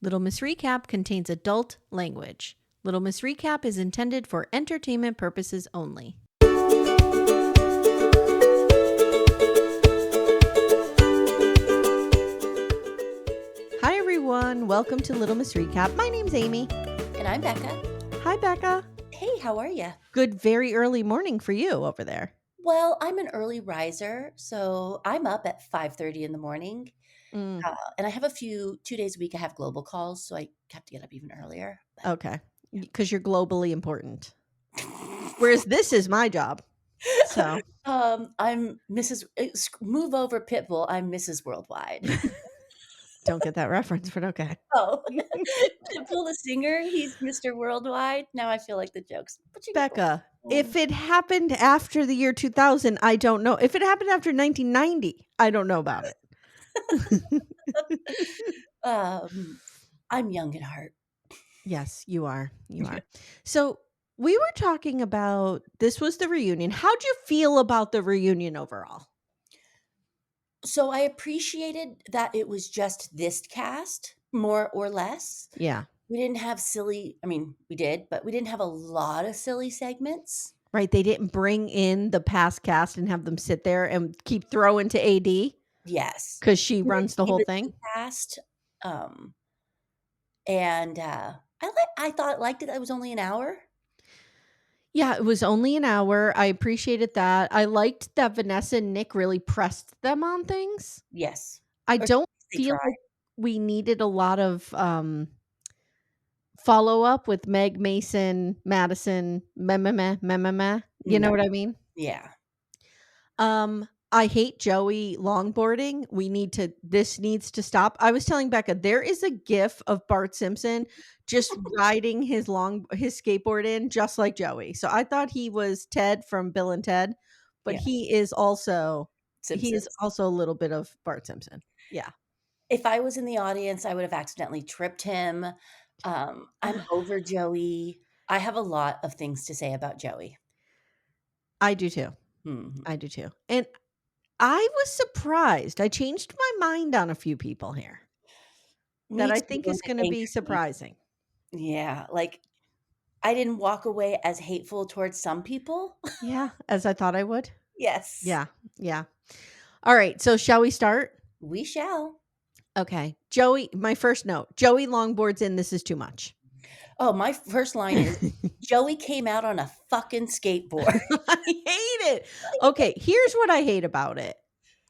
Little Miss Recap contains adult language. Little Miss Recap is intended for entertainment purposes only. Hi, everyone. Welcome to Little Miss Recap. My name's Amy. And I'm Becca. Hi, Becca. Hey, how are you? Good, very early morning for you over there. Well, I'm an early riser, so I'm up at 5:30 in the morning. Mm, And I have 2 days a week, I have global calls, so I have to get up even earlier. okay. Because you're globally important. Whereas this is my job. So, I'm Mrs. Move over Pitbull. I'm Mrs. Worldwide. don't get that reference, but okay. Oh, Pitbull the singer, he's Mr. Worldwide. Now I feel like the jokes, but you get the Becca, point. if it happened after the year 2000, I don't know. If it happened after 1990, I don't know about it. I'm young at heart. Yes, you are. You are. So we were talking about this was the reunion. How'd you feel about the reunion overall? So I appreciated that it was just this cast, more or less. Yeah. We didn't have we did, but we didn't have a lot of silly segments. Right. They didn't bring in the past cast and have them sit there and keep throwing to AD Yes. because she We didn't runs the see whole the thing. new cast, and, I thought liked it that it was only an hour. Yeah, it was only an hour. I appreciated that. I liked that Vanessa and Nick really pressed them on things. Yes. I Or at don't least they feel tried. like we needed a lot of follow-up with Meg, Mason, Madison, meh, meh, meh, meh, meh, meh. You know No. what I mean? Yeah. I hate Joey longboarding. This needs to stop. I was telling Becca, there is a gif of Bart Simpson just riding his skateboard in just like Joey. So I thought he was Ted from Bill and Ted, but Yeah. he is Simpsons. also a little bit of Bart Simpson. Yeah. If I was in the audience, I would have accidentally tripped him. I'm over Joey. I have a lot of things to say about Joey. I do too. Mhm. I do too. And I was surprised. I changed my mind on a few people here that Me I too, think and is it going to be angered me. surprising. Yeah, like, I didn't walk away as hateful towards some people. Yeah, as I thought I would. Yes, Yeah. Yeah. All right. So shall we start? we shall. Okay. Joey, my first note. Joey longboards in. This is too much. Oh, my first line is, "Joey came out on a fucking skateboard." I hate it. Okay. Here's what I hate about it.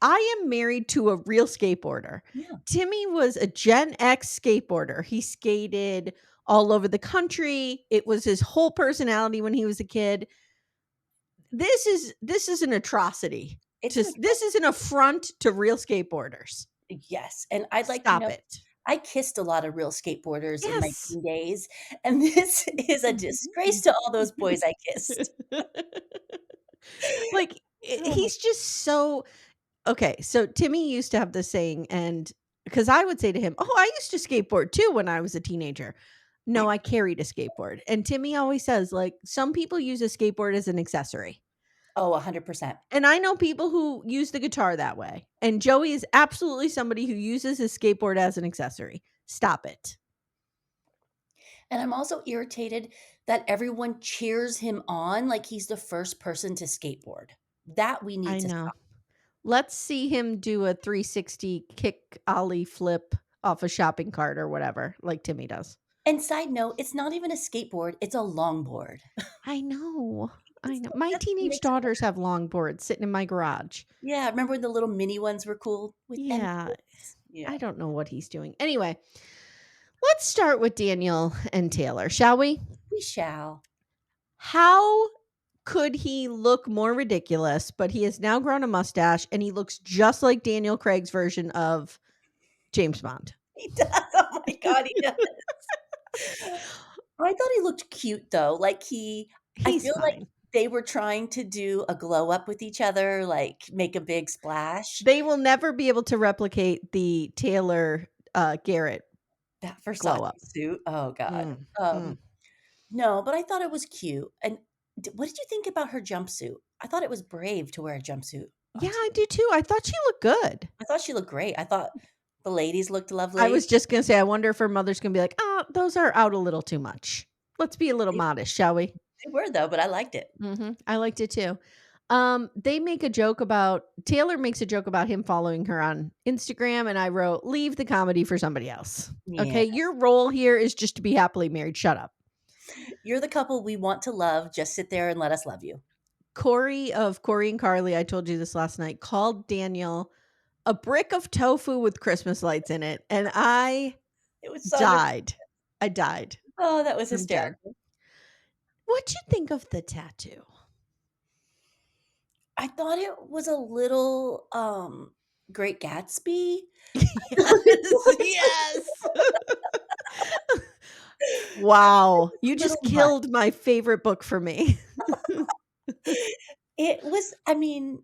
I am married to a real skateboarder. Yeah. Timmy was a Gen X skateboarder. He skated all over the country. It was his whole personality when he was a kid. This is an atrocity. It's an Just this is an affront to real skateboarders. yes, and I'd like you to Stop know, it. I kissed a lot of real skateboarders in my Yes. teen days, and this is a disgrace to all those boys I kissed. Like, Oh my he's just so okay, so Timmy used to have this saying, and because I would say to him, "Oh, I used to skateboard too when I was a teenager." "No, I carried a skateboard." And Timmy always says, like, "Some people use a skateboard as an accessory." Oh, 100%. And I know people who use the guitar that way, and Joey is absolutely somebody who uses his skateboard as an accessory. Stop it. And I'm also irritated that everyone cheers him on like he's the first person to skateboard. That we need I to know. stop. Let's see him do a 360 kick ollie flip off a shopping cart or whatever, like Timmy does. And side note, it's not even a skateboard, it's a longboard. I know. I It's know. like, My that teenage makes daughters have longboards sitting in my garage. yeah, remember when the little mini ones were cool with Yeah. engines? Yeah, I don't know what he's doing. Anyway, let's start with Daniel and Taylor, shall we? we shall. How could he look more ridiculous? But he has now grown a mustache and he looks just like Daniel Craig's version of James Bond. He does. Oh my god, he does. I thought he looked cute though. I He's feel like fine. they were trying to do a glow up with each other, like make a big splash. They will never be able to replicate the Taylor Garrett That glow Versace up. suit. Oh god. Mm, mm. No, but I thought it was cute. And what did you think about her jumpsuit? I thought it was brave to wear a jumpsuit Yeah, on I TV. do too. I thought she looked good. I thought she looked great. I thought The ladies looked I lovely. was just gonna say, I wonder if her mother's gonna be like, "Oh, those are out a little too much. Let's be a little They modest, shall we?" they were though, but I liked it. Mhm. I liked it too. They make a joke about Taylor makes a joke about him following her on Instagram, and I wrote, "Leave the comedy for somebody else. Yeah. Okay? Your role here is just to be happily married. Shut up." You're the couple we want to love, just sit there and let us love you. Corey of Corey and Carly, I told you this last night, called Daniel a brick of tofu with Christmas lights in it, and I It was so under died. I died. oh, that was I'm dead. hysterical. What'd you think of the tattoo? I thought it was a little, Great Gatsby. Yes, yes. Wow, you A little just much. killed my favorite book for me. It was I mean,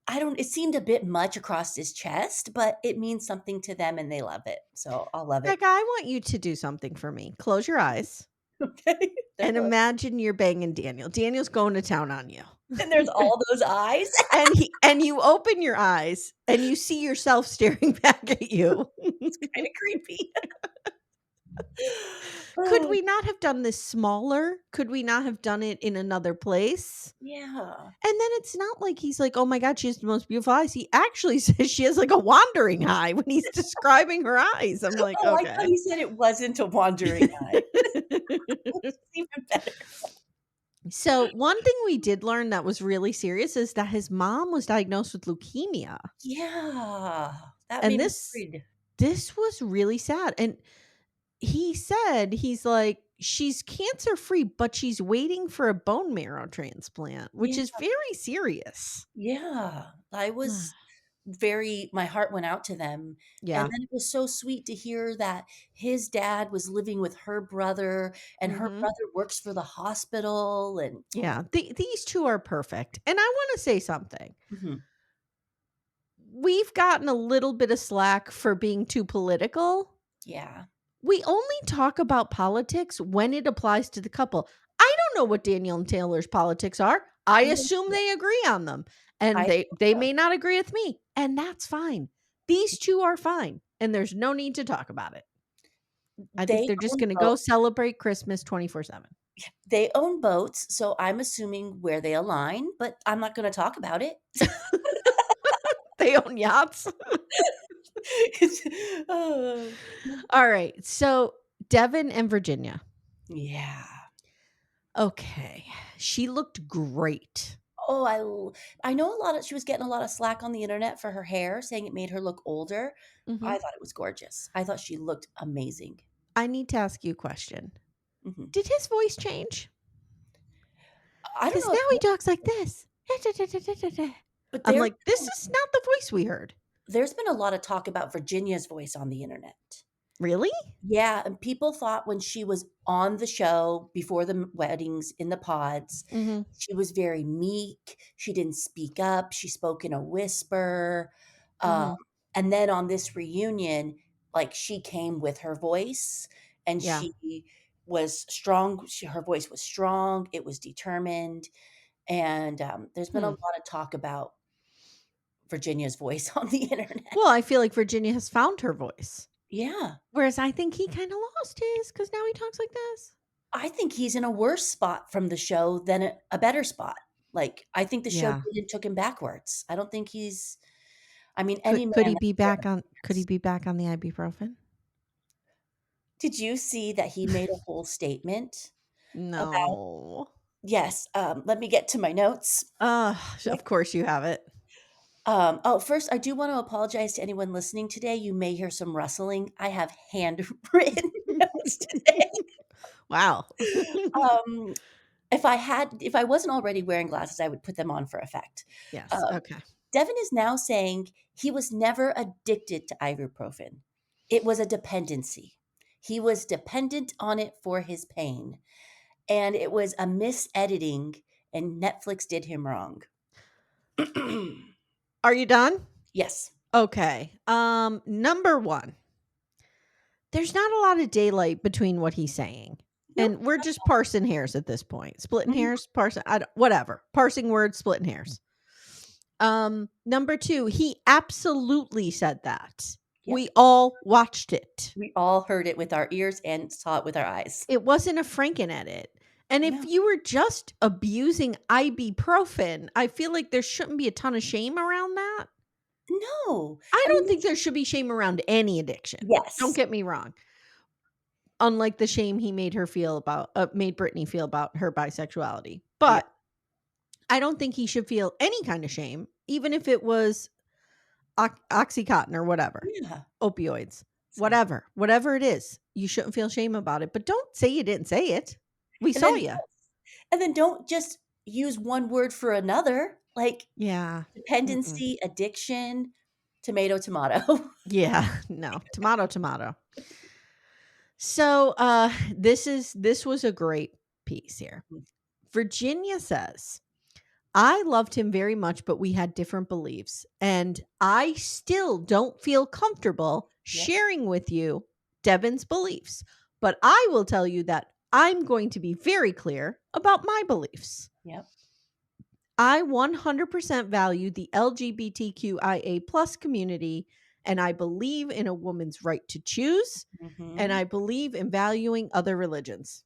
I don't it seemed a bit much across his chest, but it means something to them and they love it, so I'll love it. Becca, I want you to do something for me. Close your eyes Okay? They're and close. imagine you're banging Daniel. Daniel's going to town on you. And there's all those eyes. And you open your eyes and you see yourself staring back at you. It's kinda creepy. Could Oh, we not have done this smaller? Could we not have done it in another place? yeah. And then it's not like he's like, "Oh my god, she has the most beautiful eyes." He actually says she has like a wandering eye when he's describing her eyes. I'm like, Oh, I thought "Okay." he said it wasn't a wandering eye, which is even better. So, one thing we did learn that was really serious is that his mom was diagnosed with leukemia. Yeah, that And made me this worried. this was really sad. And he said he's like she's cancer free, but she's waiting for a bone marrow transplant, which Yeah, is very serious. yeah. I was very my heart went out to them, and Yeah. then it was so sweet to hear that his dad was living with her brother, and her Mhm. brother works for the hospital, and oh, Yeah. These two are perfect. And I want to say something. mhm, We've gotten a little bit of slack for being too political. yeah. We only talk about politics when it applies to the couple. I don't know what Daniel and Taylor's politics are. I No, assume they agree on them, and I they so. may not agree with me, and that's fine. These two are fine, and there's no need to talk about it. I think They they're just own going to go boat celebrate Christmas 24/7. they own boats, so I'm assuming where they align, but I'm not gonna talk about it. They own yachts. Oh. All right. So, Devin and Virginia. Yeah. Okay. She looked great. Oh, I know a lot of she was getting a lot of slack on the internet for her hair, saying it made her look older. Mhm. I thought it was gorgeous. I thought she looked amazing. I need to ask you a question. Mhm. Did his voice change? I don't Because know now he if talks like this. but I'm like, this is not the voice we heard. there's been a lot of talk about Virginia's voice on the internet. Really? Yeah, and people thought when she was on the show before the weddings in the pods, Mhm. she was very meek, she didn't speak up, she spoke in a whisper, um, Mhm. and then on this reunion, like, she came with her voice, and Yeah. she was strong her voice was strong, it was determined, and, there's been a Hmm. lot of talk about Virginia's voice on the internet. Well, I feel like Virginia has found her voice. Yeah. Whereas I think he kind of lost his because now he talks like this. I think he's in a worse spot from the show than a better spot. Like, I think the show Yeah. did took him backwards. I don't think he's I mean, any Could man he that's be more back on could he advanced. be back on the ibuprofen? Did you see that he made a whole statement about No. yes, let me get to my notes Of quick. course you have it. Oh, first, I do wanna apologize to anyone listening today. You may hear some rustling. I have handwritten notes today. Wow. Um, if I wasn't already wearing glasses, I would put them on for effect. Yes. Um, Okay. Devin is now saying he was never addicted to ibuprofen. It was a dependency. He was dependent on it for his pain, and it was a misediting, and Netflix did him wrong. Are you done? Yes. Okay. Number 1. There's not a lot of daylight between what he's saying. Nope. And we're just parsing hairs at this point. Splitting Mhm. hairs, parsing I don't, whatever. Parsing words, splitting hairs. Number 2, he absolutely said that. Yep. We all watched it. We all heard it with our ears and saw it with our eyes. It wasn't a Franken edit. And if Yeah. you were just abusing ibuprofen, I feel like there shouldn't be a ton of shame around that. No. I I don't mean, think there should be shame around any addiction. Don't yes. get me wrong. Unlike the shame he made Britney feel about her bisexuality. Yeah. But I don't think he should feel any kind of shame, even if it was Oxycontin or whatever, Yeah. opioids, Exactly. whatever it is. You shouldn't feel shame about it, but don't say you didn't say it. We And saw then you. don't just use one word for another, like Yeah. Mm-mm. dependency, addiction, tomato, tomato. Yeah. No. Tomato, tomato. So this was a great piece here. Virginia says, I loved him very much, but we had different beliefs. And I still don't feel comfortable Yep, sharing with you Devin's beliefs. But I will tell you that I'm going to be very clear about my beliefs. yep. I 100% value the LGBTQIA plus community, and I believe in a woman's right to choose, and Mhm. I believe in valuing other religions.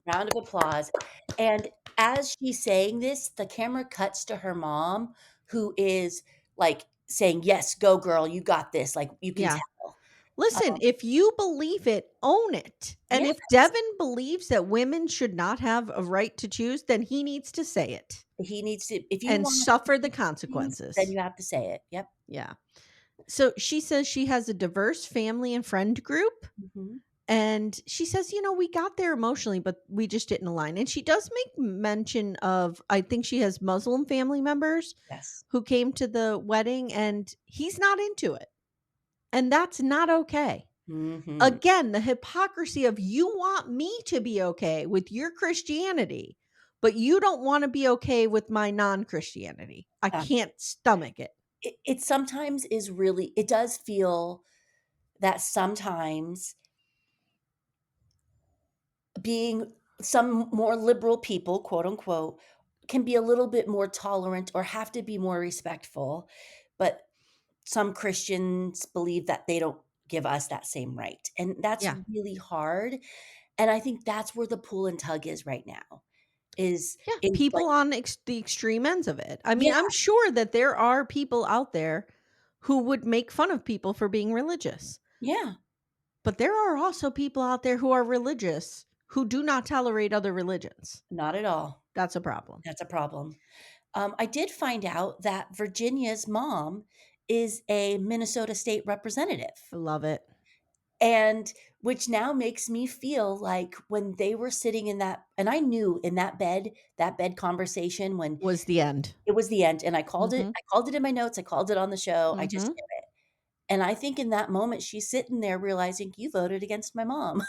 Round of applause, and as she's saying this, the camera cuts to her mom, who is, like, saying, "Yes, go girl, you got this," like, you can Yeah. tell. Listen, if you believe it, own it. And if Yes, Devin believes that women should not have a right to choose, then he needs to say it he needs to if you and wanna suffer the choose, then consequences. you have to say it. Yep. Yeah. So she says she has a diverse family and friend group. Mhm. And she says, we got there emotionally, but we just didn't align. And she does make mention of, I think she has Muslim family members Yes. who came to the wedding and he's not into it. And that's not okay. Mhm. Again, the hypocrisy of you want me to be okay with your Christianity, but you don't want to be okay with my non-Christianity. I Uh, can't stomach it. it sometimes is really it does feel that sometimes being some more liberal people, quote unquote, can be a little bit more tolerant or have to be more respectful. But some Christians believe that they don't give us that same right. And that's Yeah. really hard. And I think that's where the pull and tug is right now. Yeah, Is like, people on the extreme ends of it. I mean, yeah, I'm sure that there are people out there who would make fun of people for being religious. yeah, But there are also people out there who are religious who do not tolerate other religions. not at all. That's a problem. That's a problem. I did find out that Virginia's mom is a Minnesota state representative. I love it. And which now makes me feel like when they were sitting in that and I knew in that bed conversation when Was the end. it was the end, and Mhm. I called it in my notes, I called it on the show, I just Mhm. knew it. And I think in that moment, she's sitting there realizing, "You voted against my mom."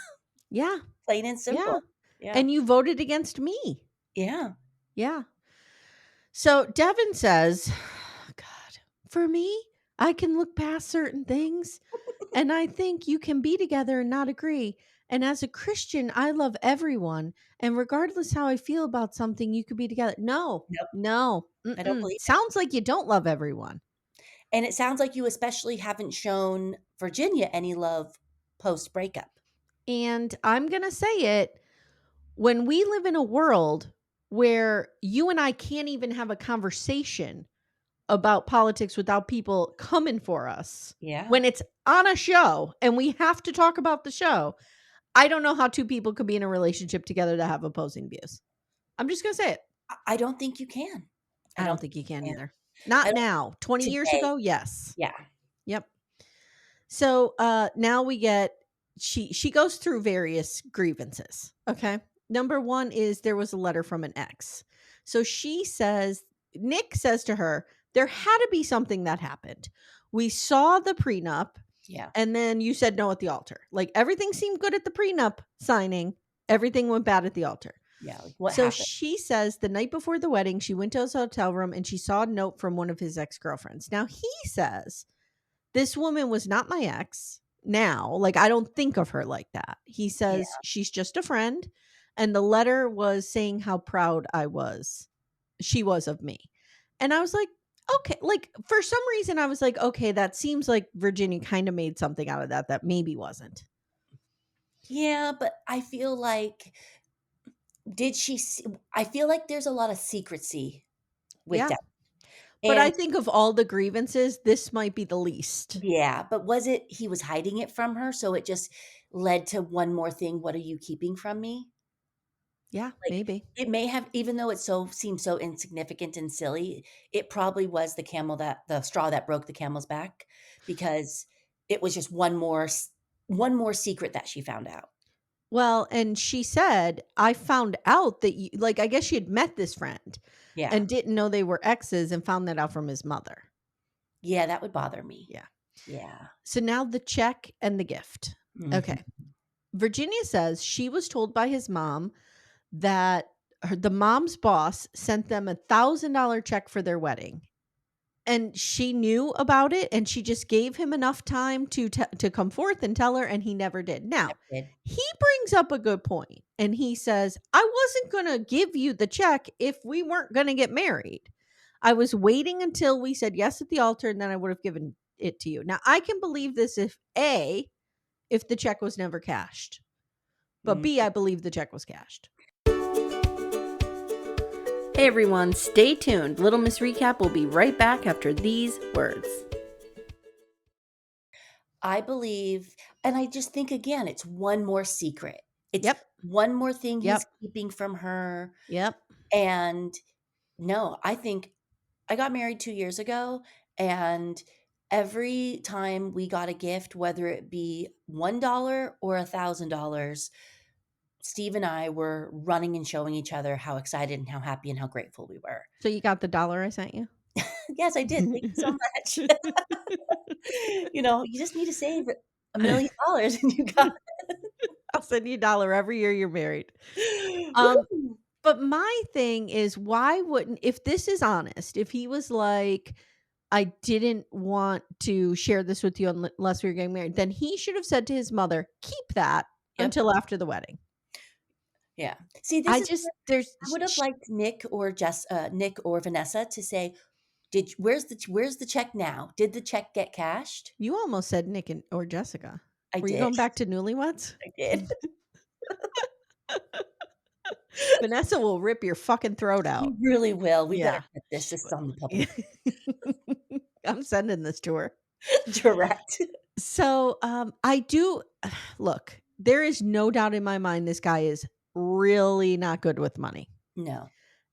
Yeah. Plain and Yeah. simple. Yeah. And you voted against me. Yeah. Yeah. So Devin says, God, for me, I can look past certain things and I think you can be together and not agree. And as a Christian, I love everyone. And regardless how I feel about something, you could be together. No, Nope, no. I don't Mm-mm. believe it. Sounds like you don't love everyone. And it sounds like you especially haven't shown Virginia any love post-breakup. And I'm going to say it, when we live in a world where you and I can't even have a conversation about politics without people coming for us, Yeah. when it's on a show and we have to talk about the show, I don't know how two people could be in a relationship together that have opposing views. I'm just going to say it. I don't think you can. I I don't don't think think you you can can. either. I Not don't now. 20 years today. ago, yes. Yeah. Yep. So now we get, she goes through various grievances. Okay. Number one is there was a letter from an ex. So she says, Nick says to her, there had to be something that happened. We saw the prenup Yeah. and then you said no at the altar. Like everything seemed good at the prenup signing, everything went bad at the altar. Yeah, like, what So happened? she says the night before the wedding, she went to his hotel room and she saw a note from one of his ex girlfriends. Now he says, this woman was not my ex. Now, like, I don't think of her like that. He Yeah. says she's just a friend. And the letter was saying how proud she was of me. And I was like, Okay, like, for some reason, I was like, "Okay, that seems like Virginia kinda made something out of that that maybe wasn't." Yeah, but I feel like did she s I feel like there's a lot of secrecy with Yeah, that, but I and think of all the grievances, this might be the least. yeah, but was it he was hiding it from her, so it just led to one more thing, "What are you keeping from me?" Yeah, Like, maybe. it may have even though it so seems so insignificant and silly, it probably was the straw that broke the camel's back because it was just one more secret that she found out. Well, and she said, "I found out that you," like, I guess she had met this friend Yeah. and didn't know they were exes and found that out from his mother. Yeah, that would bother me. Yeah. Yeah. So now the check and the gift. Mhm. Okay. Virginia says she was told by his mom that the mom's boss sent them $1,000 check for their wedding. And she knew about it, and she just gave him enough time to come forth and tell her, and he never did. Now, Never did. he brings up a good point, and he says, "I wasn't gonna give you the check if we weren't gonna get married. I was waiting until we said yes at the altar, and then I would have given it to you." Now, I can believe this if the check was never cashed, but Mm. B, I believe the check was cashed. Hey everyone, stay tuned. Little Miss Recap will be right back after these words. I believe and I just think again, it's one more secret. It's Yep, one more thing he's yep, keeping from her, yep. and no, I think I got married 2 years ago, and every time we got a gift, whether it be $1 or $1,000, Steve and I were running and showing each other how excited and how happy and how grateful we were. So you got the dollar I sent you? Yes, I did. Thank you so much. You just need to save $1,000,000 and you got I'll send you a dollar every year you're married. Um, Woo! but my thing is, why wouldn't, if this is honest, if he was like, "I didn't want to share this with you unless we were getting married," then he should have said to his mother, "Keep that Yep. until after the wedding." Yeah. See, this I is just where there's I would have liked Nick or Vanessa to say, "Did where's the check now? Did the check get cashed?" you almost said Nick and or Jessica. I Were you did. going back to newlyweds? I did. Vanessa will rip your fucking throat out. You really will. We better Yeah. put this. This is on the Yeah. public I'm sending this to her. direct. So, I do look, there is no doubt in my mind this guy is really not good with money. No.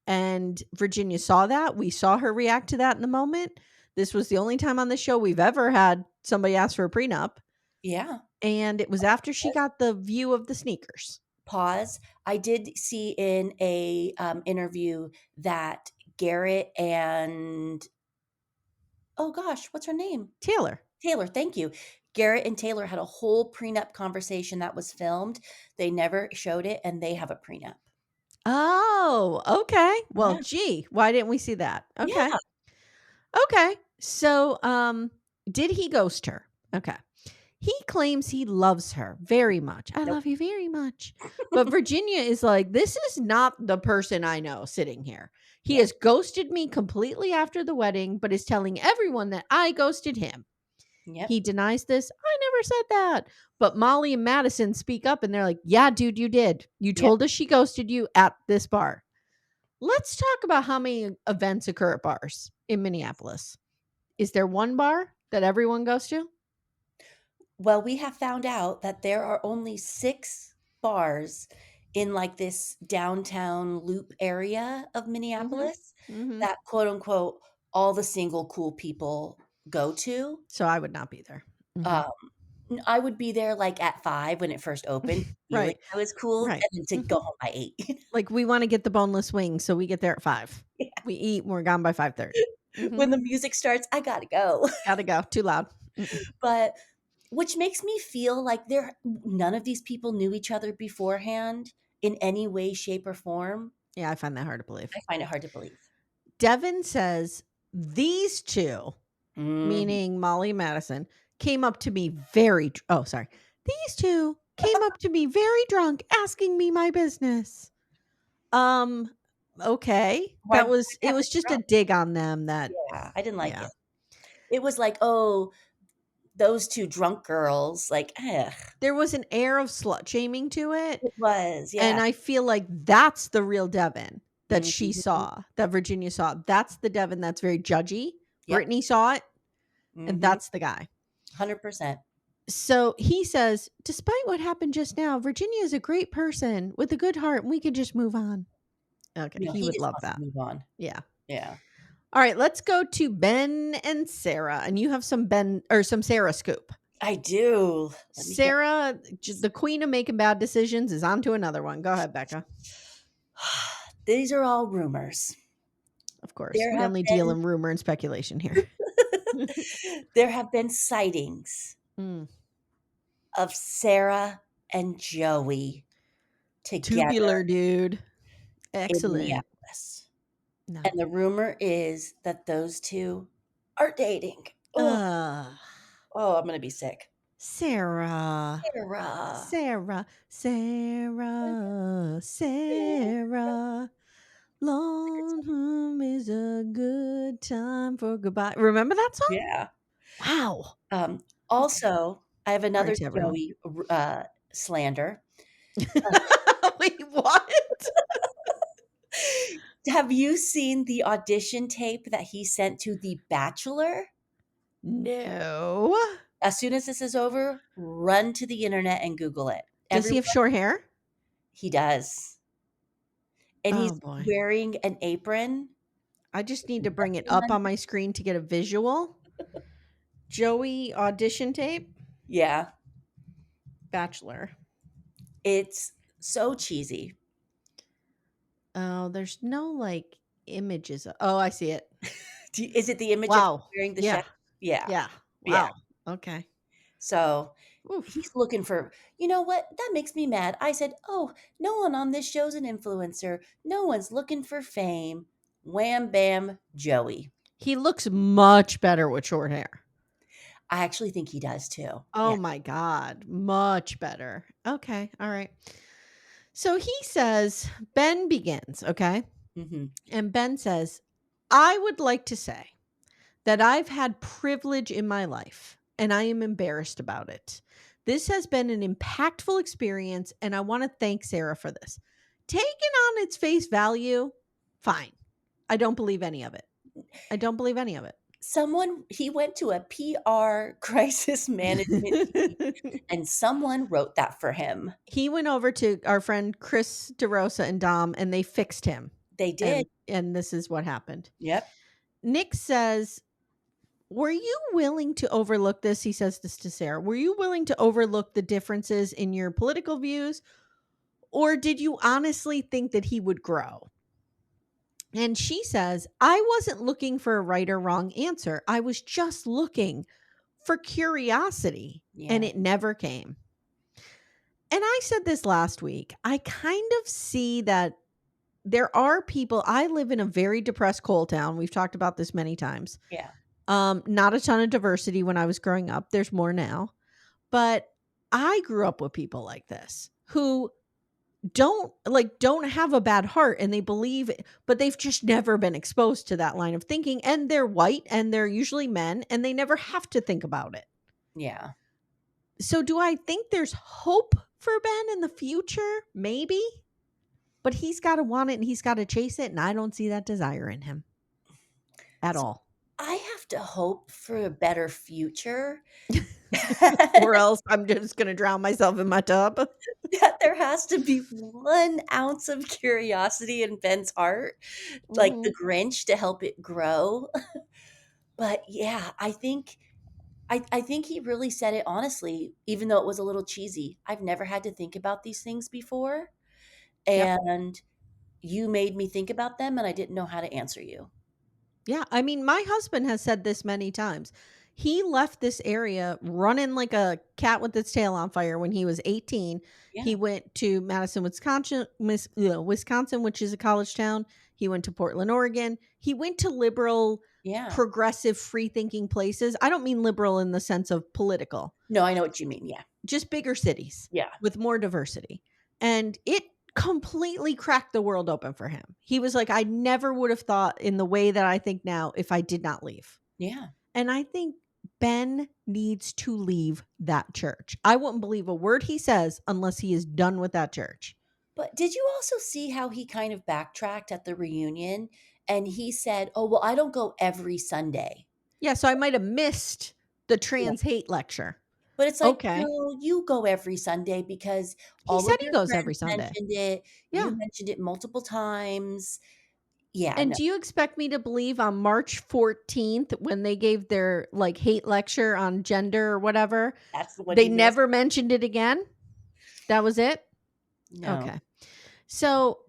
And Virginia saw that. We saw her react to that in the moment. This was the only time on the show we've ever had somebody ask for a prenup. Yeah. And it was after she got the view of the sneakers. Pause. I did see in a, interview that Garrett and oh gosh, what's her name? Taylor. Taylor, thank you. Garrett and Taylor had a whole prenup conversation that was filmed. They never showed it, and they have a prenup. Oh, okay. Well, Yeah. gee, why didn't we see that? Okay. Yeah. Okay. So, did he ghost her? Okay. He claims he loves her very much. "I Nope. love you very much." But Virginia is like, "This is not the person I know sitting here. He Yep. has ghosted me completely after the wedding, but is telling everyone that I ghosted him. Yep. He denies this. I never said that." But Molly and Madison speak up and they're like, "Yeah, dude, you did. You Yep. told us she ghosted you at this bar." Let's talk about how many events occur at bars in Yes. Minneapolis. Is there one bar that everyone goes to? Well, we have found out that there are only 6 bars in, like, this downtown loop area of Mhm. Minneapolis Mhm. that, quote, unquote, "all the single cool people go to." So I would not be there. Mhm. Um, I would be there, like, at 5 when it first opened, feeling Right. I was cool, and Right. then to go Mhm. home by 8. Like, we wanna get the boneless wings, so we get there at 5. Yeah. We eat, and we're gone by 5:30. Mhm. When the music starts, I gotta go. Gotta go. Too loud. Mm-mm. But which makes me feel like none of these people knew each other beforehand in any way, shape, or form. Yeah, I find that hard to believe. I find it hard to believe. Devin says, "These 2," Mhm. meaning Molly and Madison, "came up to me very dr" oh, sorry. "These 2 came up to me very drunk asking me my business." Um Okay. Why would I It have a was just a truck? dig on them that Yeah, I didn't like yeah. it. It was like, "Oh, those 2 drunk girls," like, ugh. There was an air of slut shaming to it, It was, and yeah. I feel like that's the real Devin that she Mhm. saw, that Virginia saw. That's the Devin that's very judgy. Yep. Brittany saw it, and Mhm. that's the guy. 100%. So he says, "Despite what happened just now, Virginia is a great person with a good heart, and we could just move on." Okay, No, he he would just love wants to that. move on. Yeah. Yeah. All right, let's go to Ben and Sarah, and you have some Ben or some Sarah scoop. I do. Let me get Sarah, the queen of making bad decisions, is on to another one. Go ahead, Becca. These are all rumors. Of course, There we have only deal been in rumor and speculation here. there have been sightings Mm. of Sarah and Joey together Tubular dude. in Excellent. Minneapolis, and No. the rumor is that those 2 are dating. Oh, Ugh. oh, I'm gonna be sick. Sarah. Sarah. Sarah. Sarah. Sarah. Long home is a good time for goodbye. Remember that song? Yeah. Wow. Okay. Also, I have Sorry another to everyone. Joey slander. Wait, what? Have you seen the audition tape that he sent to The Bachelor? No. As soon as this is over, run to the internet and Google it. Does he Everyone have short hair? he does, and Oh he's boy. wearing an apron. I just need to bring it up Everyone on my screen to get a visual. Joey audition tape, Yeah, Bachelor. it's so cheesy. Oh, there's no like images. Oh, I see it. Is it the image of him Wow. wearing the Yeah. chef? Yeah, Yeah. yeah. Wow. Okay. So, he's Oof. looking for you know what? That makes me mad. I said, "Oh, no one on this show's an influencer. No one's looking for fame." Wham bam, Joey. He looks much better with short hair. I actually think he does too. Yeah. Oh my God. Much better. Okay. All right. So he says, Ben begins. Okay. Mhm. And Ben says, I would like to say that I've had privilege in my life and I am embarrassed about it. This has been an impactful experience and I want to thank Sarah for this. Taken on its face value, fine. I don't believe any of it. I don't believe any of Someone he went to a PR crisis management team, it. and someone wrote that for him. He went over to our friend Chris DeRosa and Dom and they fixed him. They did. And this is what happened. Yep. Nick says, "Were you willing to overlook this?" He says this to Sarah. "Were you willing to overlook the differences in your political views? Or did you honestly think that he would grow?" And she says, "I wasn't looking for a right or wrong answer. I was just looking for curiosity, and Yeah. it never came." And I said this last week. I kind of see that there are people. I live in a very depressed coal town. We've talked about this many times. Yeah. Not a ton of diversity when I was growing up. There's more now. But I grew up with people like this who don't have a bad heart and they believe but they've just never been exposed to that line of thinking and they're white and they're usually men and they never have to think about it. Yeah. So do I think there's hope for Ben in the future? Maybe. But he's got to want it and he's got to chase it and I don't see that desire in him at So, all. I have to hope for a better future. Or else I'm just going to drown myself in my tub. That there has to be 1 ounce of curiosity in Ben's heart, like the Mhm. Grinch to help it grow. But, yeah, I think he really said it honestly, even though it was a little cheesy. "I've never had to think about these things before, Yep. and you made me think about them, and I didn't know how to answer you." Yeah, I mean, my husband has said this many times. He left this area running like a cat with its tail on fire when he was 18. Yeah, He went to Madison, Wisconsin, which is a college town. He went to Portland, Oregon. He went to liberal, yeah. progressive, free thinking places. I don't mean liberal in the sense of political, No, I know what you mean, yeah. just bigger cities Yeah, with more diversity. And it completely cracked the world open for him. He was like, I never would have thought in the way that I think now if I did not leave. Yeah. And I think Ben needs to leave that church. I wouldn't believe a word he says unless he is done with that church. But did you also see how he kind of backtracked at the reunion? And he said, "Oh, well, I don't go every Sunday." Yeah, so I might have missed the Yeah. trans hate lecture. But it's like, Okay. "No, you go every Sunday because He all said of he your goes every friends Sunday. mentioned it. Yeah. You mentioned it multiple times." Yeah, And no, do you expect me to believe on March 14th when they gave their like hate lecture on gender or whatever, that's what they he missed. never mentioned it again? That was it? No. Okay. So,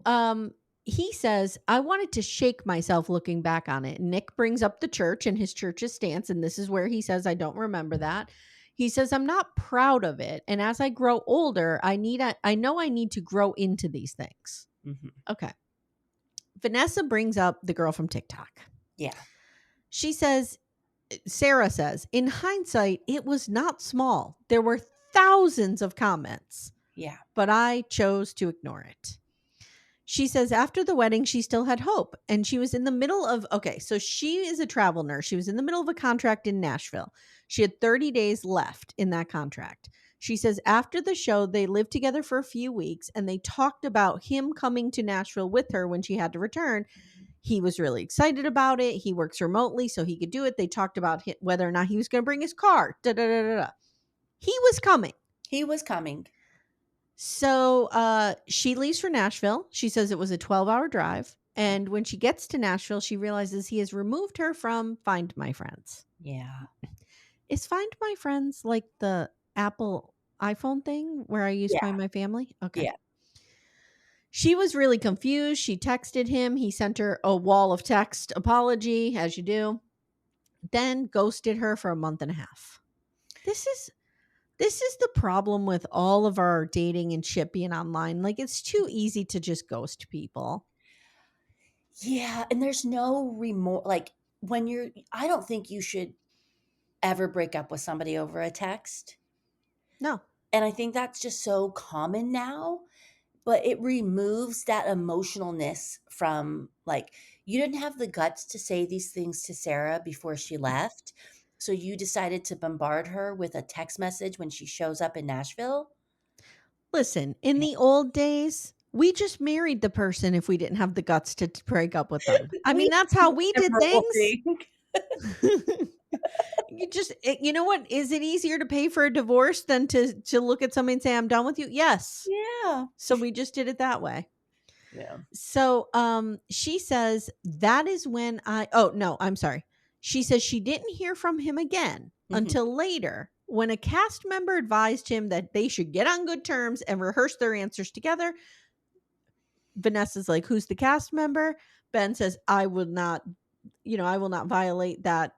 he says, I wanted to shake myself looking back on it. Nick brings up the church and his church's stance. And this is where he says, I don't remember that. He says, I'm not proud of it. And as I grow older, I know I need to grow into these things. Mhm. Okay. Vanessa brings up the girl from TikTok. Yeah, She says, Sarah says, in hindsight, it was not small. There were thousands of comments, yeah, but I chose to ignore it. She says after the wedding, she still had hope. And she was in the middle of, okay, so she is a travel nurse. She was in the middle of a contract in Nashville. She had 30 days left in that contract. She says after the show, they lived together for a few weeks and they talked about him coming to Nashville with her when she had to return. He was really excited about it. He works remotely, so he could do it. They talked about whether or not he was going to bring his car. Da, da, da, da, da. He was coming. he was coming. So she leaves for Nashville. She says it was a 12-hour drive. And when she gets to Nashville, she realizes he has removed her from Find My Friends. Yeah, Is Find My Friends like the Apple iPhone thing where I use yeah, Find My Family? Okay. yeah. She was really confused. She texted him. He sent her a wall of text apology, as you do, then ghosted her for a month and a half. This is the problem with all of our dating and shit being online. Like it's too easy to just ghost people. Yeah, and there's no remorse, like, when you're I don't think you should ever break up with somebody over a text, No. and I think that's just so common now, but it removes that emotionalness from, like, you didn't have the guts to say these things to Sarah before she left, so you decided to bombard her with a text message when she shows up in Nashville? Listen, in Yeah. the old days, we just married the person if we didn't have the guts to break up with them. I We mean, that's how we did memorable things. thing. You know what? Is it easier to pay for a divorce than to look at somebody and say I'm done with you? Yes. Yeah. So we just did it that way. Yeah. So, she says that is when oh no, I'm sorry. She says she didn't hear from him again Mhm. until later when a cast member advised him that they should get on good terms and rehearse their answers together. Vanessa's like, "Who's the cast member?" Ben says, "I will not, I will not violate that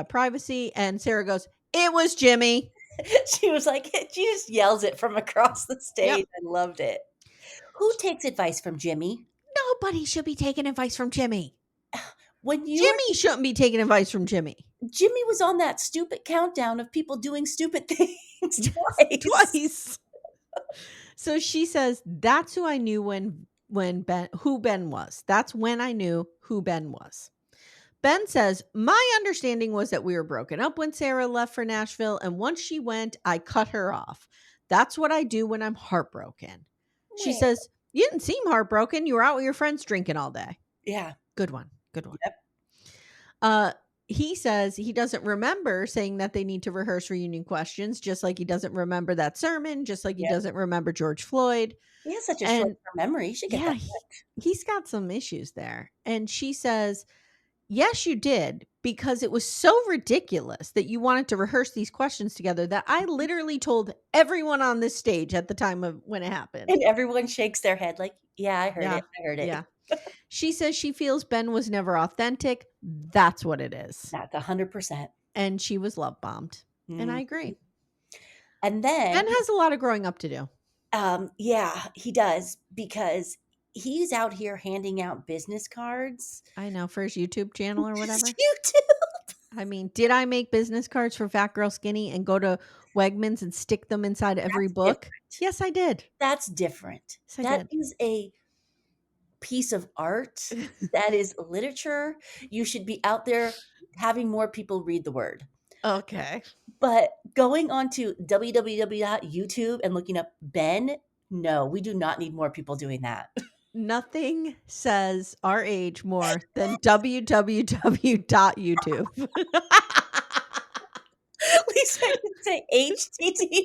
privacy." And Sarah goes, "It was Jimmy." She was like she just yells it from across the Yep. stage. I loved it. Who takes advice from Jimmy? Nobody should be taking advice from Jimmy. When you were Jimmy shouldn't be taking advice from Jimmy. Jimmy was on that stupid countdown of people doing stupid things Yes, twice. twice. So she says, "That's who I knew when Ben was. That's when I knew who Ben was." Ben says, "My understanding was that we were broken up when Sarah left for Nashville, and once she went, I cut her off. That's what I do when I'm heartbroken." She Well, says, "You didn't seem heartbroken. You were out with your friends drinking all day." yeah. Good one. Good one. Yep, Uh he says he doesn't remember saying that they need to rehearse reunion questions, just like he doesn't remember that sermon, just like he yep. doesn't remember George Floyd. He has such a And short-term memory, he should get yeah, that checked. he's got some issues there. And she says, "Yes, you did, because it was so ridiculous that you wanted to rehearse these questions together that I literally told everyone on this stage at the time of when it happened." And everyone shakes their head like, "Yeah, Yeah. I heard it." Yeah. She says she feels Ben was never authentic. That's what it is. That's 100%. And she was love bombed. And I Mhm. agree. And Ben then, has a lot of growing up to do. yeah, he does because he's out here handing out business cards. I know, for his YouTube channel or whatever. You too. I mean, did I make business cards for Fat Girl Skinny and go to Wegmans and stick them inside every That's book? different. Yes, I did. That's different. Yes, I That did. is a piece of art. That is literature. You should be out there having more people read the word. Okay. But going on to www.youtube and looking up Ben, no, we do not need more people doing that. Nothing says our age more than www.youtube. At least I didn't say HTTP.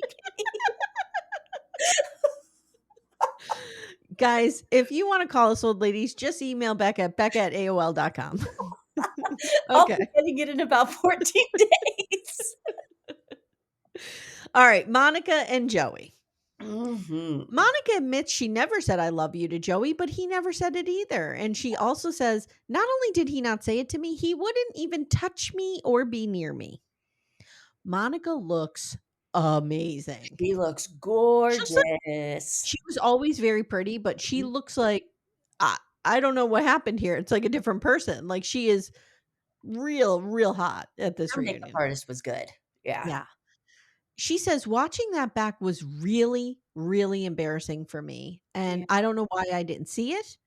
Guys, if you want to call us old ladies, just email Becca at AOL.com. I'll be Okay. getting it in about 14 days. All right. Monica and Joey. Mhm. Monica admits she never said I love you to Joey, but he never said it either. And she also says, not only did he not say it to me, he wouldn't even touch me or be near me. Monica looks amazing. She looks She'll say gorgeous. she was always very pretty, but she Mhm. looks like I don't know what happened here. It's like a different person. Like she is real hot at this Her makeup reunion. artist was good. Yeah. Yeah. She says watching that back was really embarrassing for me, and Yeah. I don't know why I didn't see it.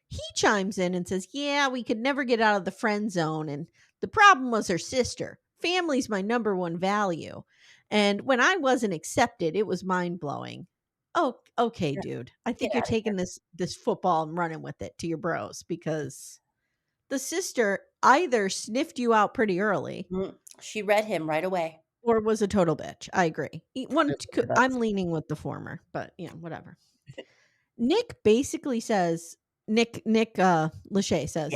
He chimes in and says, "Yeah, we could never get out of the friend zone, and the problem was her sister. Family's my number one value. And when I wasn't accepted, it was mind-blowing." Oh, okay, Yeah. dude. I Get think you're outta taking this football and running with it to your bros because the sister either sniffed you out pretty early here. She read him right away. or was a total bitch. I agree. A little bit of I'm both. leaning with the former, but whatever. Nick basically says, Nick Lachey Yeah. says,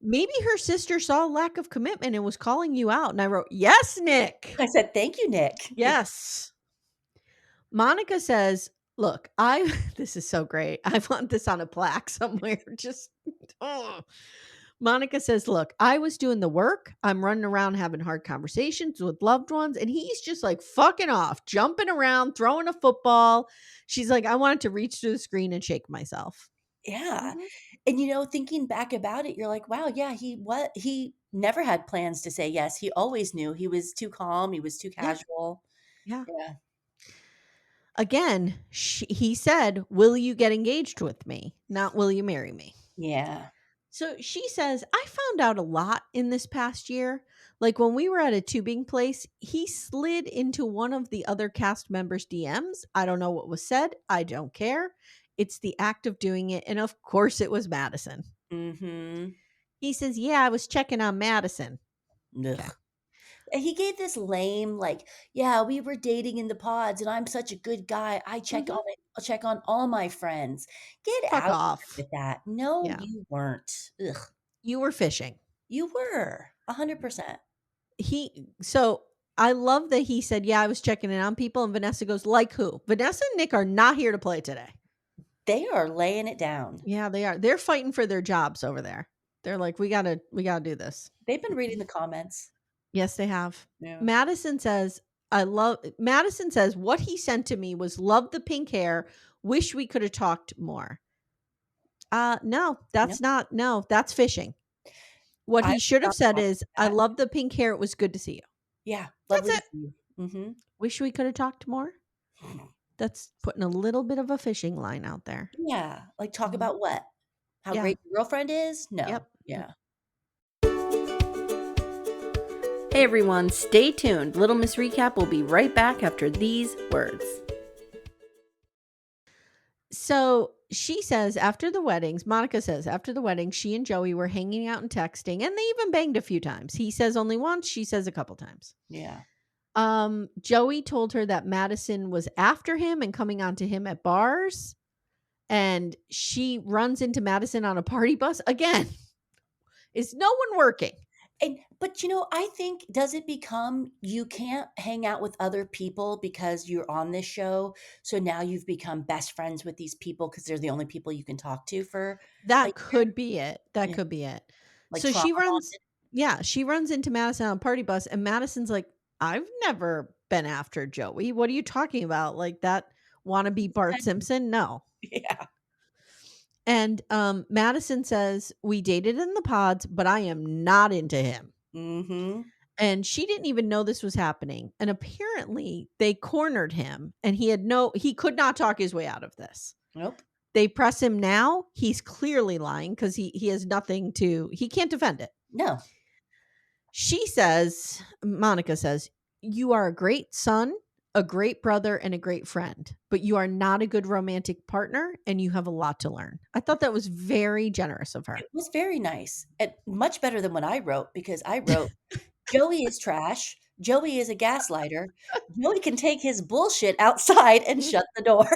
maybe her sister saw a lack of commitment and was calling you out. And I wrote, yes, Nick. I said, "Thank you, Nick." Yeah. Yes. Monica says, look, this is so great. I want this on a plaque somewhere. Just, oh. Monica says, look, I was doing the work. I'm running around having hard conversations with loved ones. And he's just like fucking off, jumping around, throwing a football. She's like, I wanted to reach through the screen and shake myself. Yeah. Mhm. And, thinking back about it, you're like, "Wow, yeah, he never had plans to say yes. He always knew he was too calm, he was too Yeah. casual." Yeah. Yeah. Again, he said, will you get engaged with me? Not will you marry me? Yeah. So she says, I found out a lot in this past year. Like when we were at a tubing place, he slid into one of the other cast members' DMs. I don't know what was said. I don't care. It's the act of doing it. And of course, it was Madison. Mhm. He says, yeah, I was checking on Madison. Okay. Ugh. And he gave this lame, like, "Yeah, we were dating in the pods, and I'm such a good guy. Hmm. I check on all my friends." Get Fuck out of off. here with that. No, Yeah. you weren't. Ugh. You were fishing. You were. 100%. So I love that he said, yeah, I was checking in on people. And Vanessa goes, like who? Vanessa and Nick are not here to play today. They are laying it down. Yeah, they are. They're fighting for their jobs over there. They're like, we gotta do this. They've been reading the comments. Yes, they have. Yeah. Madison says what he sent to me was love the pink hair. Wish we could have talked more. No, No, that's fishing. What I he should have not said wrong is, with I that. love the pink hair. It was good to see you. Yeah, That's lovely to it. see you. Mhm. Wish we could have talked more. That's putting a little bit of a fishing line out there. Yeah, like, talk Mhm. about what? How Yeah. great your girlfriend is? Yep. No. Yep. Yeah. Hey everyone, stay tuned. Little Miss Recap will be right back after these words. So she says after the weddings, Monica says after the wedding, she and Joey were hanging out and texting, and they even banged a few times. He says only once, she says a couple times. Yeah. Joey told her that Madison was after him and coming on to him at bars, and she runs into Madison on a party bus. Again, is no one working? But, I think does it become you can't hang out with other people because you're on this show, so now you've become best friends with these people because 'cause they're the only people you can talk to for a That year? could be it. That Yeah, could be it. like So trauma she runs bonded? yeah, she runs into Madison on a party bus, and Madison's like, "I've never been after Joey. What are you talking about? Like that wannabe Bart Simpson? No." Yeah. And Madison says, "We dated in the pods, but I am not into him." Mhm. and she didn't even know this was happening, and apparently they cornered him, and he could not talk his way out of this. Nope. They press him now, he's clearly lying because he has nothing to he can't defend it. No. Monica says, "You are a great son, a great brother, and a great friend, but you are not a good romantic partner, and you have a lot to learn." I thought that was very generous of her. It was very nice and much better than what I wrote because I wrote, "Joey is trash. Joey is a gaslighter. Joey can take his bullshit outside and shut the door."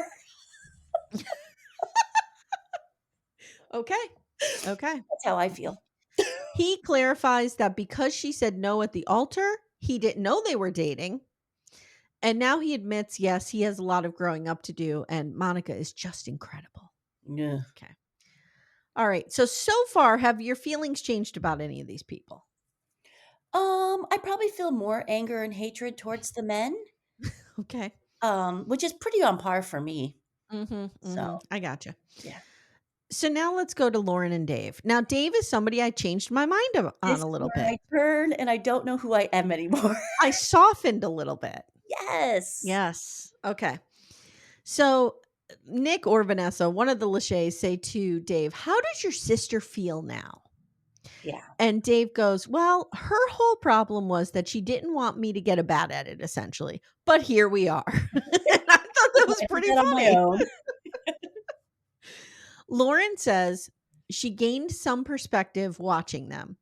Okay. Okay. That's how I feel. He clarifies that because she said no at the altar, he didn't know they were dating. And now he admits, yes, he has a lot of growing up to do, and Monica is just incredible. Yeah. Okay. All right. So far, have your feelings changed about any of these people? I probably feel more anger and hatred towards the men, Okay. which is pretty on par for me. Mhm, So, mhm. I gotcha. yeah. So now let's go to Lauren and Dave. Now Dave is somebody I changed my mind on This a is little where bit. I turn and I don't know who I am anymore. I softened a little bit. Yes. Yes. Okay. So Nick or Vanessa, one of the Lachey's, say to Dave, "How does your sister feel now?" Yeah. And Dave goes, "Well, her whole problem was that she didn't want me to get a bad at it, essentially. But here we are." And I thought that was I did pretty that on my funny. own. Lauren says she gained some perspective watching them.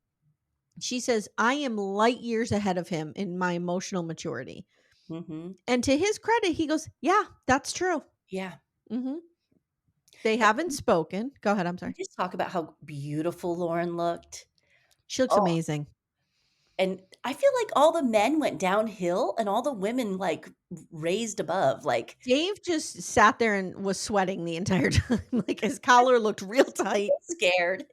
She says, "I am light years ahead of him in my emotional maturity." Mhm. And to his credit, he goes, "Yeah, that's true." Yeah. Hmm. They haven't spoken. Go ahead. I'm We sorry. just talk about how beautiful Lauren looked. She looks Oh, amazing. and I feel like all the men went downhill and all the women, like, raised above, like, Dave just sat there and was sweating the entire time. Like his collar looked real tight. scared.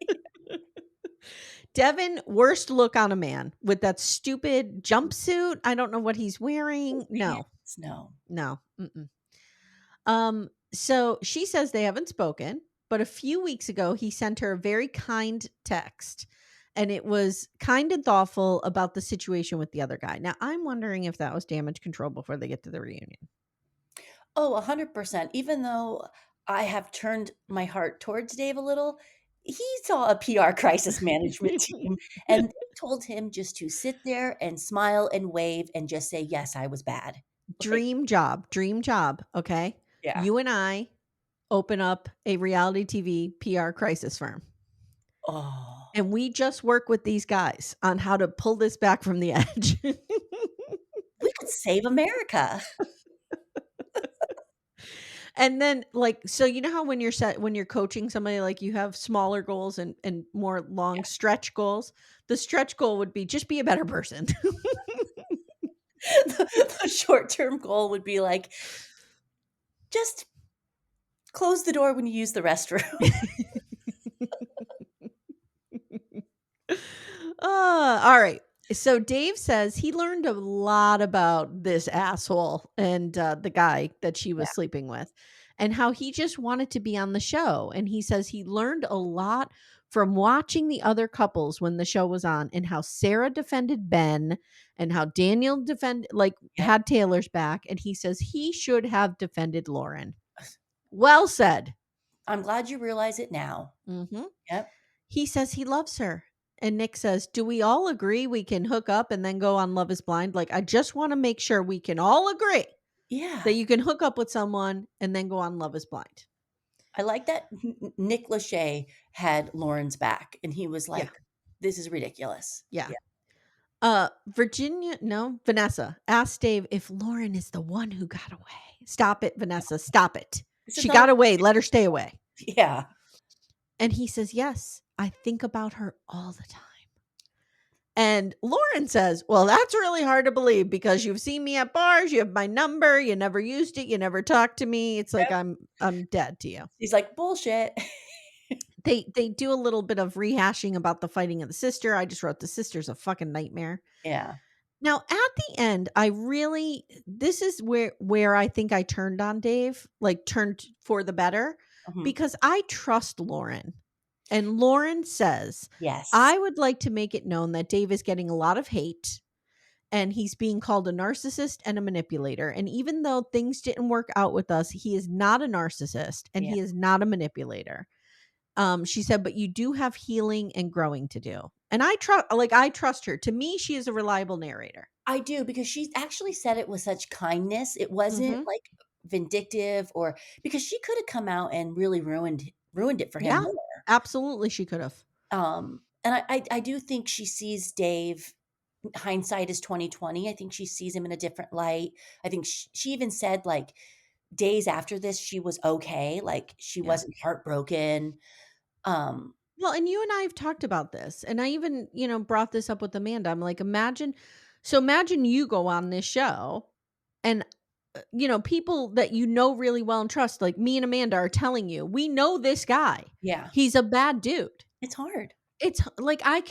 Devin, worst look on a man with that stupid jumpsuit. I don't know what he's wearing. No, Pants, no. no. Mm-mm. So she says they haven't spoken, but a few weeks ago he sent her a very kind text, and it was kind and thoughtful about the situation with the other guy. Now I'm wondering if that was damage control before they get to the reunion. Oh, 100%. Even though I have turned my heart towards Dave a little, he saw a PR crisis management team, and they told him just to sit there and smile and wave and just say, "Yes, I was bad." Like, Dream job, dream job. Okay. yeah. You and I open up a reality TV PR crisis firm. Oh, And we just work with these guys on how to pull this back from the edge. we could save America. And then, like, so you know how when you're coaching somebody, like you have smaller goals and more long Yeah. stretch goals. The stretch goal would be just be a better person. The short-term goal would be like, just close the door when you use the restroom. All right. So Dave says he learned a lot about this asshole and the guy that she Yeah. was sleeping with, and how he just wanted to be on the show. And he says he learned a lot from watching the other couples when the show was on, and how Sarah defended Ben, and how Daniel Yep. had Taylor's back. And he says he should have defended Lauren. Well said. I'm glad you realize it now. Hmm. Yep. He says he loves her. And Nick says, "Do we all agree we can hook up and then go on Love is Blind? Like, I just want to make sure we can all agree that Yeah. you can hook up with someone and then go on Love is Blind." I like that Nick Lachey had Lauren's back, and he was Yeah. like, "This is ridiculous." Yeah. Yeah. Vanessa asked Dave if Lauren is the one who got away. Stop it, Vanessa. Stop it. This is She not got away. Let her stay away. yeah. And he says, "Yes, I think about her all the time." And Lauren says, "Well, that's really hard to believe because you've seen me at bars, you have my number, you never used it, you never talked to me. It's like Yep. I'm dead to you." He's like, "Bullshit." They do a little bit of rehashing about the fighting of the sister. I just wrote the sister's a fucking nightmare. Yeah. Now, at the end, I really this is where I think I turned on Dave, like turned for the better, Mhm. because I trust Lauren. And Lauren says, Yes. "I would like to make it known that Dave is getting a lot of hate. and he's being called a narcissist and a manipulator. And even though things didn't work out with us, he is not a narcissist and Yeah. he is not a manipulator. She said, but you do have healing and growing to do. And I trust her. To me, she is a reliable narrator. I do, because she actually said it with such kindness. It wasn't, Hmm. like, vindictive, or because she coulda come out and really ruined it for him Yeah, more. absolutely. She could have. And I do think she sees Dave, hindsight is 2020. I think she sees him in a different light. I think she even said, like, days after this, she was okay, like, she Yeah. wasn't heartbroken. Um, Well, and you and I have talked about this, and I even, brought this up with Amanda. I'm like, imagine you go on this show and people that you know really well and trust, like me and Amanda are telling you, we know this guy. yeah, He's a bad dude. it's hard. It's like I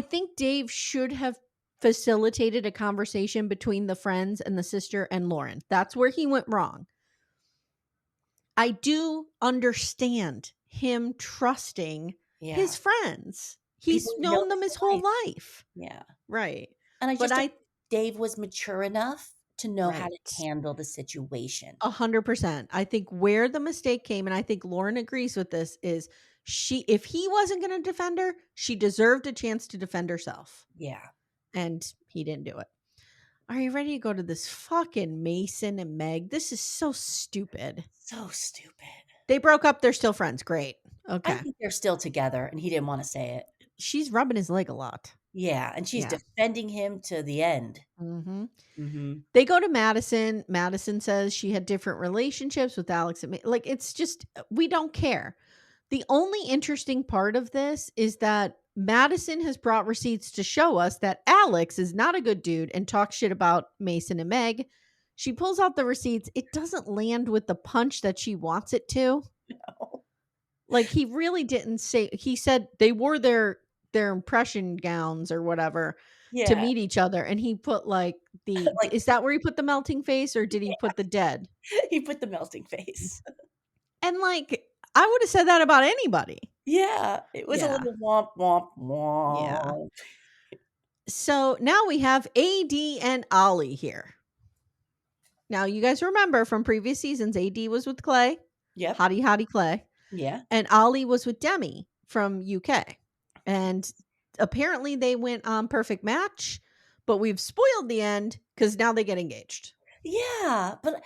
think Dave should have facilitated a conversation between the friends and the sister and Lauren. That's where he went wrong. I do understand him trusting Yeah, his friends. people He's he knows known them his in whole life. life. Yeah, Right. and I But just don't I think Dave was mature enough to know how to right. handle the situation. 100%. I think where the mistake came, and I think Lauren agrees with this, is if he wasn't going to defend her, she deserved a chance to defend herself. Yeah, And he didn't do it. Are you ready to go to this fucking Mason and Meg? This is so stupid. so stupid. They broke up. They're still friends. Great. I Okay. think they're still together, and he didn't wanna say it. She's rubbing his leg a lot. Yeah, and she's Yeah. defending him to the end. Hmm. Mhm. They go to Madison. Madison says she had different relationships with Alex. And like, it's just, we don't care. The only interesting part of this is that Madison has brought receipts to show us that Alex is not a good dude and talks shit about Mason and Meg. She pulls out the receipts. It doesn't land with the punch that she wants it to. Oh. Like, he really didn't say, he said they wore their impression gowns or whatever to Yeah, meet each other, and he put like like, is that where he put the melting face, or did he put the dead? he put the melting face. And like, I would have said that about anybody. Yeah, it was a Yeah. little womp, womp, Yeah. womp. So now we have AD and Ollie here. Now you guys remember from previous seasons, AD was with Clay, Yep, Hottie Clay, yeah. and Ollie was with Demi from UK. And apparently they went on Perfect Match, but we've spoiled the end because now they get engaged. Yeah, but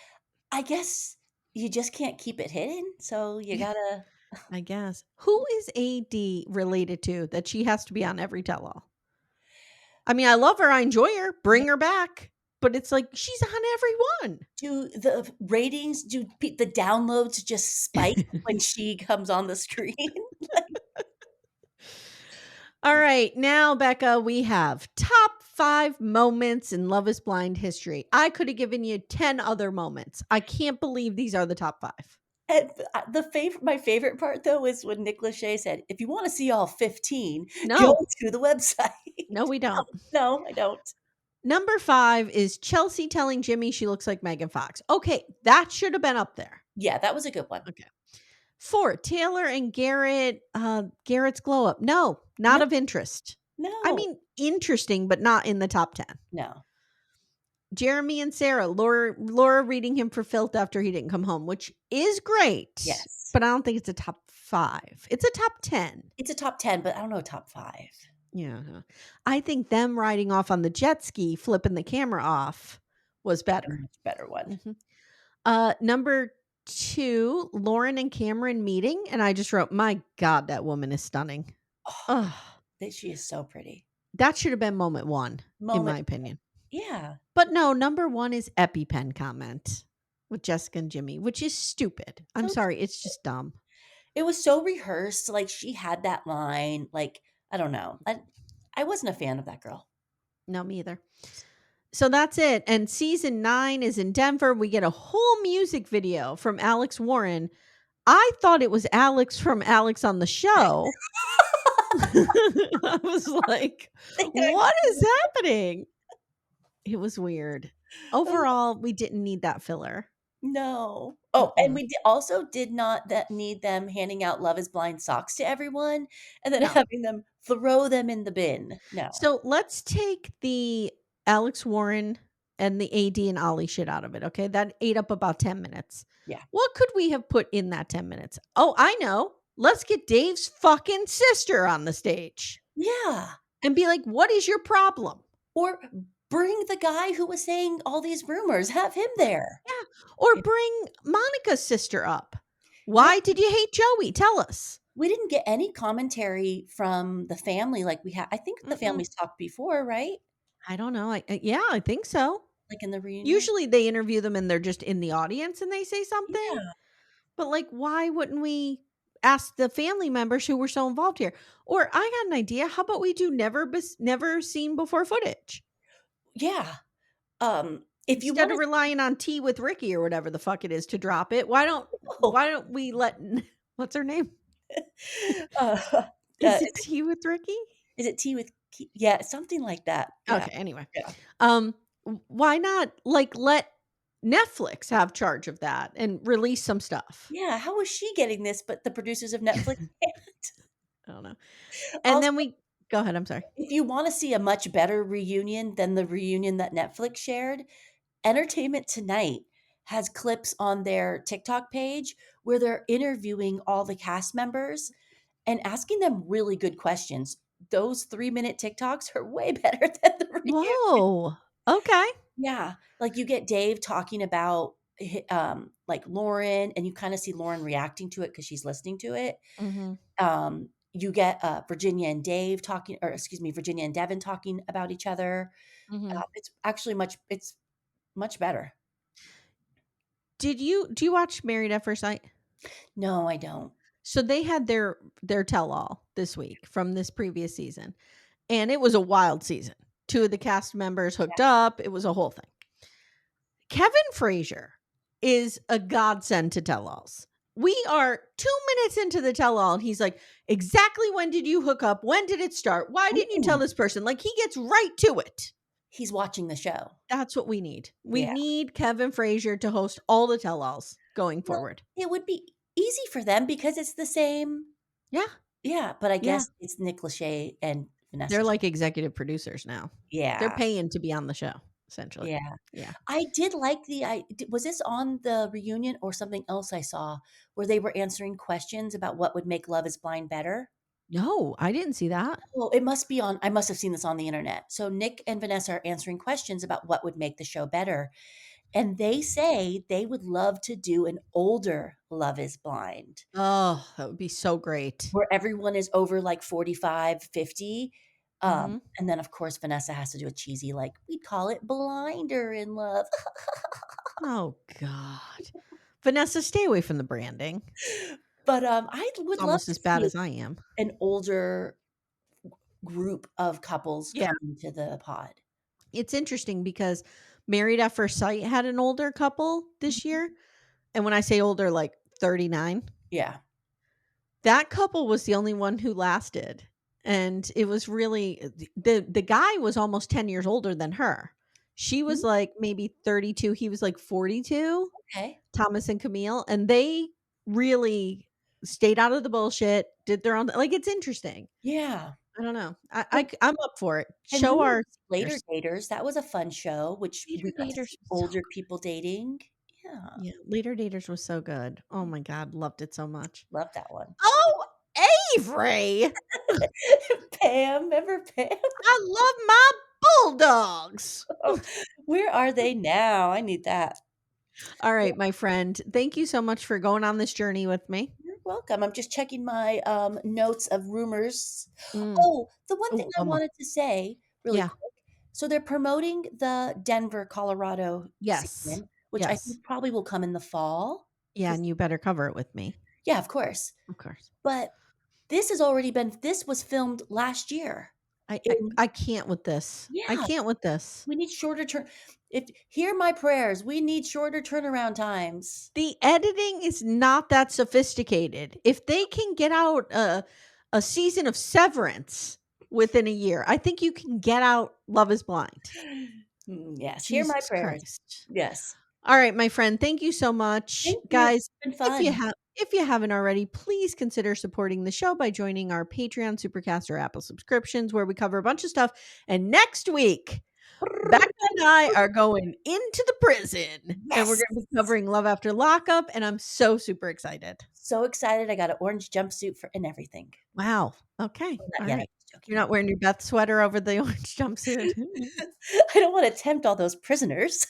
I guess you just can't keep it hidden, so you Yeah, gotta I guess. Who is AD related to that she has to be on every tell all? I mean, I love her. I enjoy her. yeah. Bring her back. But it's like she's on every Do the ratings, the downloads just spike when one. she comes on the screen? All right, now, Becca, we have top 5 moments in Love is Blind history. I could have given you 10 other moments. I can't believe these are the top 5. And the favorite my favorite part, though, is when Nick Lachey said, "If you wanna see all 15, go No, to the website." no, we don't. No, I don't. Number 5 is Chelsea telling Jimmy she looks like Megan Fox. Okay, that should have been up there. Yeah, that was a good one. Okay. 4, Taylor and Garrett's glow up. No, No, not of interest. I no, mean, interesting, but not in the top 10. no. Jeremy and Sarah, Laura reading him for filth after he didn't come home, which is great, Yes. but I don't think it's a top 5. It's a top 10. It's a top 10, but I don't know top 5. Yeah. I think them riding off on the jet ski, flipping the camera off was A better. much better one. Mhm. Number 2, Lauren and Cameron meeting, and I just wrote, "My God, that woman is stunning." Oh, Ugh, that she is so pretty. that should have been moment 1, in Moment my opinion. Yeah. But no, number 1 is EpiPen comment with Jessica and Jimmy, which is stupid. I'm So sorry, it's just dumb. it was so rehearsed, like, she had that line, like, I don't know. I wasn't a fan of that girl. No, me either. So that's it. And season 9 is in Denver. We get a whole music video from Alex Warren. I thought it was Alex from Alex on the Show. I was like, what is happening? It was weird. Overall, we didn't need that filler. No. Oh, and Mm-mm. we also did not that need them handing out Love is Blind socks to everyone, and then No. having them throw them in the bin. No. So let's take the Alex Warren and the AD and Ollie shit out of it, okay? That ate up about 10 minutes. Yeah. What could we have put in that 10 minutes? Oh, I know. Let's get Dave's fucking sister on the stage Yeah. and be like, "What is your problem?" Or bring the guy who was saying all these rumors, have him there. Yeah. Or Yeah. bring Monica's sister up. Yeah. Why did you hate Joey? Tell us. We didn't get any commentary from the family like we had. I think the Mm-mm. families talked before, right? I don't know. Yeah, I think so. Like in the reunion? Usually they interview them and they're just in the audience and they say something. Yeah. But, like, why wouldn't we ask the family members who were so involved here? Or I got an idea. How about we do never seen before footage Yeah. If you instead wanna of relying on Tea with Ricky or whatever the fuck it is to drop it? Why don't oh, why don't we let what's her name? uh, Is is it Tea with Ricky? it tea with yeah, something like that. Yeah. Okay, anyway. Yeah. Um why not like let Netflix have charge of that and release some stuff? Yeah, how is she getting this, but the producers of Netflix can't? I don't know. And Also, then we go ahead, I'm sorry. if you wanna see a much better reunion than the reunion that Netflix shared, Entertainment Tonight has clips on their TikTok page where they're interviewing all the cast members and asking them really good questions. Those 3-minute TikToks are way better than the reunion. Whoa. Okay. Yeah, like, you get Dave talking about like, Lauren, and you kinda see Lauren reacting to it because she's listening to it. Mhm. You get, Virginia and Dave talking or excuse me, Virginia and Devin talking about each other. Mhm. It's actually it's much better. Do you watch Married at First Sight? No, I don't. So they had their tell all this week from this previous season, and it was a wild season. 2 of the cast members hooked up, it was a whole thing. Kevin Frazier is a godsend to tell-alls. We are 2 minutes into the tell-all, and he's like, "Exactly when did you hook up? When did it start? Why didn't you tell Ooh, this person?" Like, he gets right to it. he's watching the show. That's what we need. We Yeah. need Kevin Frazier to host all the tell-alls going Well, forward. it would be easy for them because it's the same Yeah, yeah, but I yeah. guess it's Nick Lachey and They're Vanessa. like executive producers now. They're Yeah, paying to be on the show, essentially. yeah. Yeah. I did like was this on the reunion or something else I saw where they were answering questions about what would make Love Is Blind better? No, I didn't see that. Well, it must be on I must have seen this on the internet. So Nick and Vanessa are answering questions about what would make the show better, and they say they would love to do an older Love Is Blind, Oh, that would be so great. where everyone is over, like, 45, 50. Mhm. And then, of course, Vanessa has to do a cheesy, like, "We'd call it Blinder in Love." Oh god. Vanessa, stay away from the branding. But, I It's would love almost to as bad see as I am. an older group of couples Yeah. coming to the pod. It's interesting because Married at First Sight had an older couple this Mhm. year, and when I say older, like 39. Yeah. That couple was the only one who lasted, and it was really the guy was almost 10 years older than her. She was, Mm, like, maybe 32, he was, like, 42, okay. Thomas and Camille, and they really stayed out of the bullshit, did their own like, it's interesting. Yeah. I don't know. And I'm up for it. and we Show went our to Later seniors. Daters, that was a fun show, which Later we got to Daters see was so older good. people dating. Yeah, Yeah, Later Daters was so good. Oh my god, loved it so much. love that one. Oh, Avery! Pam, remember Pam? I love my bulldogs. Oh, where are they now? I need that. All Yeah, right, my friend. Thank you so much for going on this journey with me. you're welcome. I'm just checking my, notes of rumors. Mm. Oh, the one Oh, thing I one more. wanted to say really Yeah. quick, so they're promoting the Denver, Colorado Yes. season, which I Yes. think probably will come in the fall. Yeah, 'Cause and you better cover it with me. yeah, of course. Of course. But this was filmed last year I I in I can't with this. I yeah, can't with this. we need shorter turn if hear my prayers, we need shorter turnaround times. The editing is not that sophisticated. If they can get out a season of Severance within a year, I think you can get out Love Is Blind. Yes, hear my Jesus prayers. Christ. Yes. All right, my friend, thank you so much. Thank you. Guys, It's been if you fun. have if you haven't already, please consider supporting the show by joining our Patreon, Supercast, or Apple subscriptions where we cover a bunch of stuff. And next week, Becca and I are going into the prison and we're Yes. going to be covering Love After Lockup. And I'm so super excited. So excited. I got an orange jumpsuit for and everything. Wow. Okay. Well, not All yet. I'm right. just joking. You're not wearing your Beth sweater over the orange jumpsuit. I don't want to tempt all those prisoners.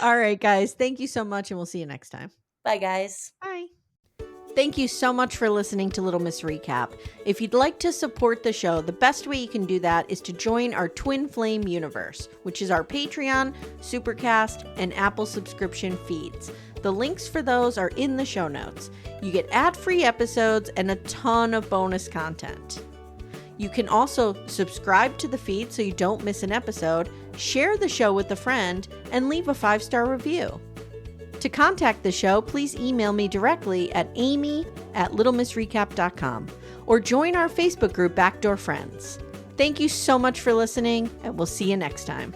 All right, guys. Thank you so much. And we'll see you next time. Bye, guys. Bye. Thank you so much for listening to Little Miss Recap. If you'd like to support the show, the best way you can do that is to join our Twin Flame universe, which is our Patreon, Supercast, and Apple subscription feeds. The links for those are in the show notes. You get ad-free episodes and a ton of bonus content. You can also subscribe to the feed so you don't miss an episode, share the show with a friend, and leave a 5-star review. To contact the show, please email me directly at amy@littlemissrecap.com or join our Facebook group Backdoor Friends. Thank you so much for listening, and we'll see you next time.